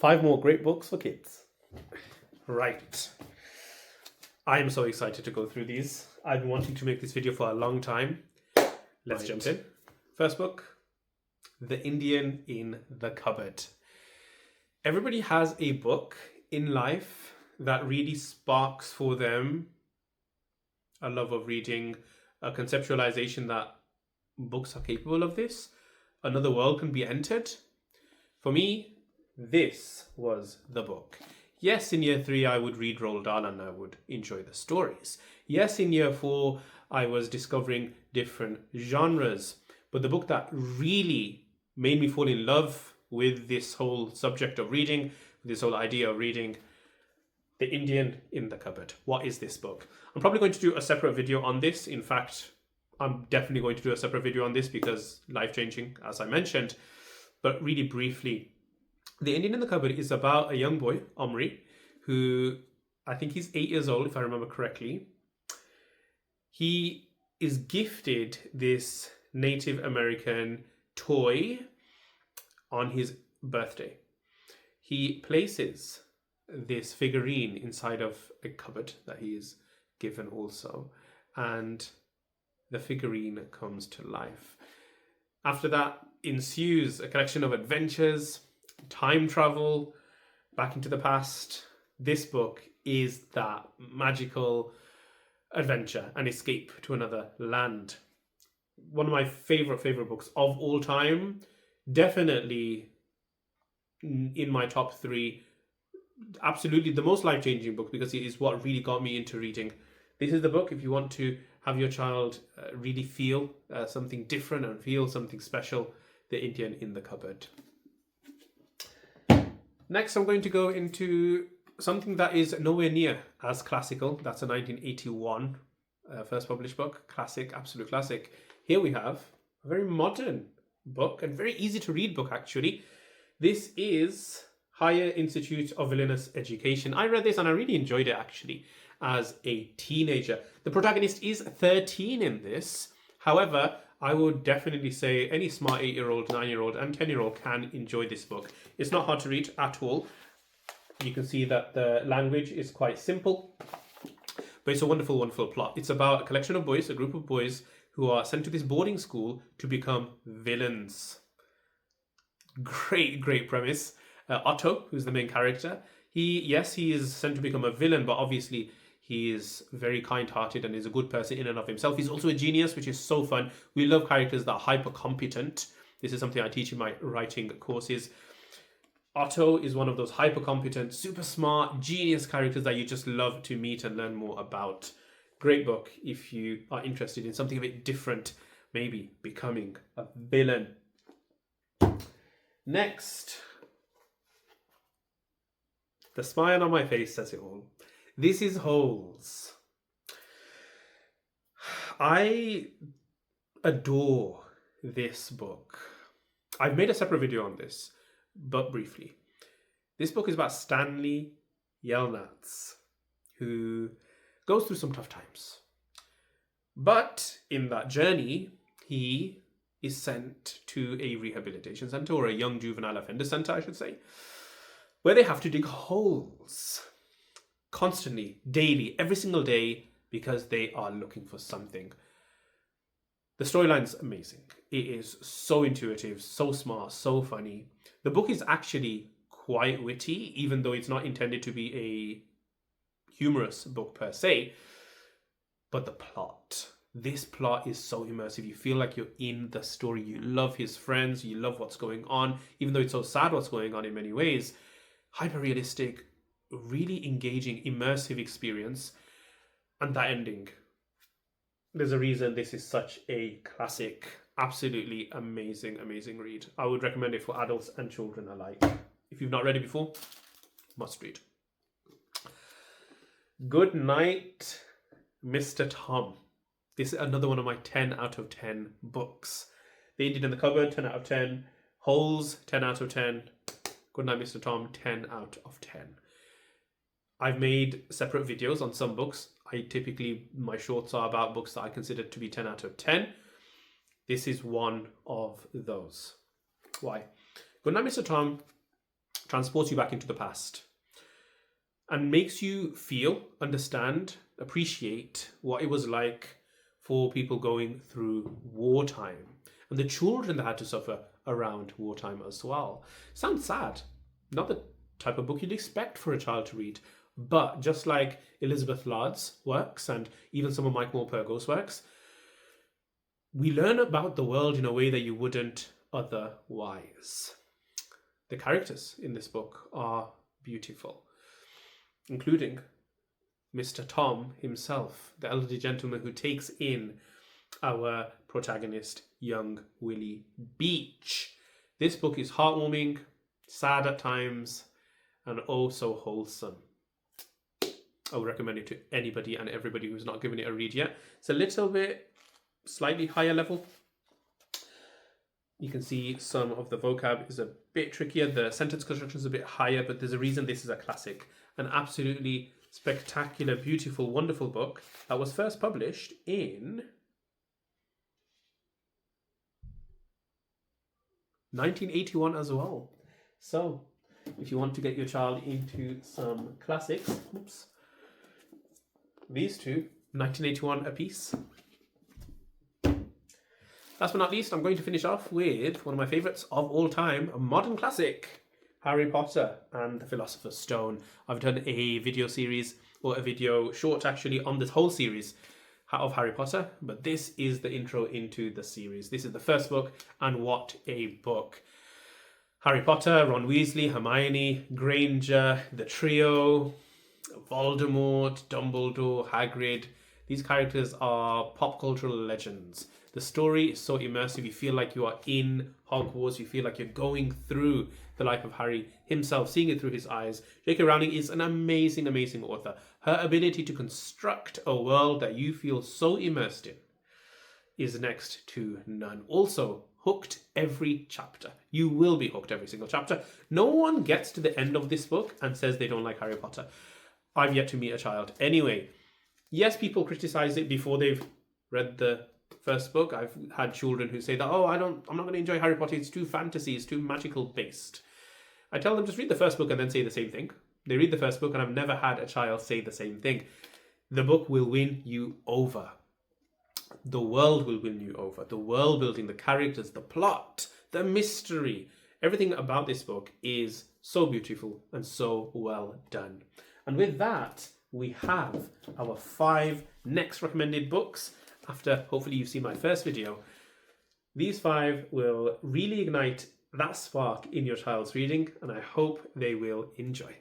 5 more great books for kids. Right. I am so excited to go through these. I've been wanting to make this video for a long time. Let's jump in. First book, The Indian in the Cupboard. Everybody has a book in life that really sparks for them a love of reading, a conceptualization that books are capable of this. Another world can be entered. For me, this was the book. Yes, in year 3, I would read Roald Dahl and I would enjoy the stories. Yes, in year 4, I was discovering different genres. But the book that really made me fall in love with this whole subject of reading, this whole idea of reading, The Indian in the Cupboard. What is this book? I'm probably going to do a separate video on this. In fact, I'm definitely going to do a separate video on this because life-changing, as I mentioned. But really briefly, The Indian in the Cupboard is about a young boy, Omri, who I think he's 8 years old, if I remember correctly. He is gifted this Native American toy on his birthday. He places this figurine inside of a cupboard that he is given also, and the figurine comes to life. After that ensues a collection of adventures, time travel, back into the past. This book is that magical adventure and escape to another land. One of my favorite books of all time. Definitely in my top 3. Absolutely the most life-changing book because it is what really got me into reading. This is the book if you want to have your child really feel something different and feel something special. The Indian in the Cupboard. Next, I'm going to go into something that is nowhere near as classical. That's a 1981 first published book. Classic, absolute classic. Here we have a very modern book and very easy to read book, actually. This is Higher Institute of Villainous Education. I read this and I really enjoyed it, actually, as a teenager. The protagonist is 13 in this. However, I would definitely say any smart 8-year-old, 9-year-old and 10-year-old can enjoy this book. It's not hard to read at all. You can see that the language is quite simple, but it's a wonderful, wonderful plot. It's about a collection of boys, a group of boys who are sent to this boarding school to become villains. Great premise. Otto, who's the main character, he is sent to become a villain, but obviously he is very kind-hearted and is a good person in and of himself. He's also a genius, which is so fun. We love characters that are hyper-competent. This is something I teach in my writing courses. Otto is one of those hyper-competent, super smart, genius characters that you just love to meet and learn more about. Great book if you are interested in something a bit different, maybe becoming a villain. Next. The smile on my face says it all. This is Holes. I adore this book. I've made a separate video on this, but briefly. This book is about Stanley Yelnats, who goes through some tough times. But in that journey, he is sent to a rehabilitation center, or a young juvenile offender center, I should say, where they have to dig holes constantly, daily, every single day, because they are looking for something. The storyline's amazing. It is so intuitive, so smart, so funny. The book is actually quite witty, even though it's not intended to be a humorous book per se. But the plot, this plot is so immersive. You feel like you're in the story. You love his friends. You love what's going on, even though it's so sad what's going on in many ways. Hyper-realistic, really engaging, immersive experience. And that ending. There's a reason this is such a classic, absolutely amazing read. I would recommend it for adults and children alike. If you've not read it before, must read. Goodnight, Mr. Tom. This is another one of my 10 out of 10 books. The Indian in the Cupboard, 10 out of 10. Holes, 10 out of 10. Goodnight, Mr. Tom, 10 out of 10. I've made separate videos on some books. My shorts are about books that I consider to be 10 out of 10. This is one of those. Why? Goodnight, Mr. Tom transports you back into the past and makes you feel, understand, appreciate what it was like for people going through wartime and the children that had to suffer around wartime as well. Sounds sad. Not the type of book you'd expect for a child to read. But just like Elizabeth Lard's works and even some of Mike Morpurgo's works, we learn about the world in a way that you wouldn't otherwise. The characters in this book are beautiful, including Mr. Tom himself, the elderly gentleman who takes in our protagonist, young Willie Beach. This book is heartwarming, sad at times, and oh so wholesome. I would recommend it to anybody and everybody who's not given it a read yet. It's a little bit slightly higher level. You can see some of the vocab is a bit trickier. The sentence construction is a bit higher, but there's a reason this is a classic. An absolutely spectacular, beautiful, wonderful book that was first published in 1981 as well. So, if you want to get your child into some classics, these two, 1981 apiece. Last but not least, I'm going to finish off with one of my favourites of all time, a modern classic, Harry Potter and the Philosopher's Stone. I've done a video series, or a video short actually, on this whole series of Harry Potter, but this is the intro into the series. This is the first book, and what a book. Harry Potter, Ron Weasley, Hermione, Granger, the trio, Voldemort, Dumbledore, Hagrid. These characters are pop cultural legends. The story is so immersive. You feel like you are in Hogwarts. You feel like you're going through the life of Harry himself, seeing it through his eyes. J.K. Rowling is an amazing, amazing author. Her ability to construct a world that you feel so immersed in is next to none. Also, hooked every chapter. You will be hooked every single chapter. No one gets to the end of this book and says they don't like Harry Potter. I've yet to meet a child. Anyway, yes, people criticize it before they've read the first book. I've had children who say that, oh, I'm not going to enjoy Harry Potter. It's too fantasy. It's too magical based. I tell them just read the first book and then say the same thing. They read the first book and I've never had a child say the same thing. The book will win you over. The world will win you over. The world building, the characters, the plot, the mystery. Everything about this book is so beautiful and so well done. And with that, we have our 5 next recommended books. After hopefully you've seen my first video, these 5 will really ignite that spark in your child's reading, and I hope they will enjoy.